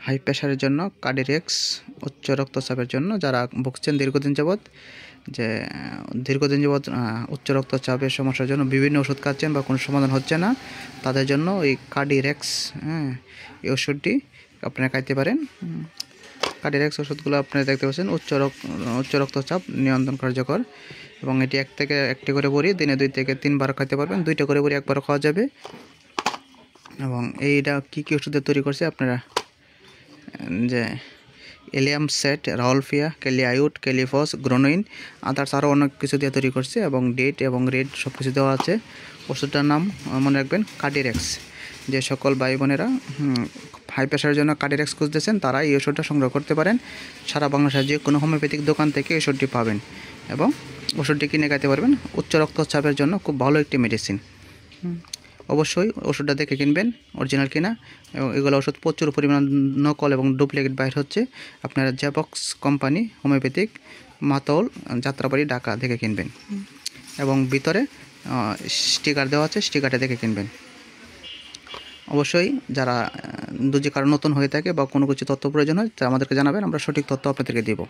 High প্রেশারের জন্য, cardiac, উচ্চ রক্তচাপের জন্য যারা ভুগছেন দীর্ঘদিন যাবৎ উচ্চ রক্তচাপের সমস্যার জন্য বিভিন্ন ওষুধ খাচ্ছেন বা কোনো সমাধান হচ্ছে না, তাদের জন্য এই কার্ডিয়াক এই ওষুধটি আপনারা খাইতে পারেন। কার্ডিয়াক ওষুধগুলো আপনারা দেখতে পাচ্ছেন উচ্চ রক্তচাপ নিয়ন্ত্রণ কার্যকর, এবং এটি একটি করে বড়ি দিনে 2 থেকে 3 বার খাইতে পারবেন। 2টা করে বড়ি একবারও খাওয়া যাবে। এবং এইটা কী ওষুধে তৈরি করছে আপনারা যে এলিয়াম সেট, রাউলফিয়া, ক্যালিআইউড, ক্যালিফস, গ্রোনুইন, আদার্স আরও অনেক কিছু দিয়ে তৈরি করছে, এবং ডেট এবং রেড সব কিছু দেওয়া আছে। ওষুধটার নাম মনে রাখবেন কার্ডিয়াক। যে সকল ভাই বোনেরা হাই প্রেশারের জন্য কার্ডিয়াক খুঁজতেছেন তারা এই ওষুধটা সংগ্রহ করতে পারেন। সারা বাংলাদেশের যে কোনো হোমিওপ্যাথিক দোকান থেকে এই ওষুধটি পাবেন এবং ওষুধটি কিনে খাইতে পারবেন। উচ্চ রক্তচাপের জন্য খুব ভালো একটি মেডিসিন। অবশ্যই ওষুধটা দেখে কিনবেন, অরিজিনাল কিনা। এবং এগুলো ওষুধ প্রচুর পরিমাণ নকল এবং ডুপ্লিকেট বাইর হচ্ছে। আপনারা জ্যাবক্স কোম্পানি হোমিওপ্যাথিক, মাতল, যাত্রাবাড়ি, ঢাকা দেখে কিনবেন। এবং ভিতরে স্টিকার দেওয়া আছে, স্টিকারটা দেখে কিনবেন। অবশ্যই যারা যদি কারো নতুন হয়ে থাকে বা কোনো কিছু তথ্য প্রয়োজন হয় তা আমাদেরকে জানাবেন, আমরা সঠিক তথ্য আপনাদেরকে দেব।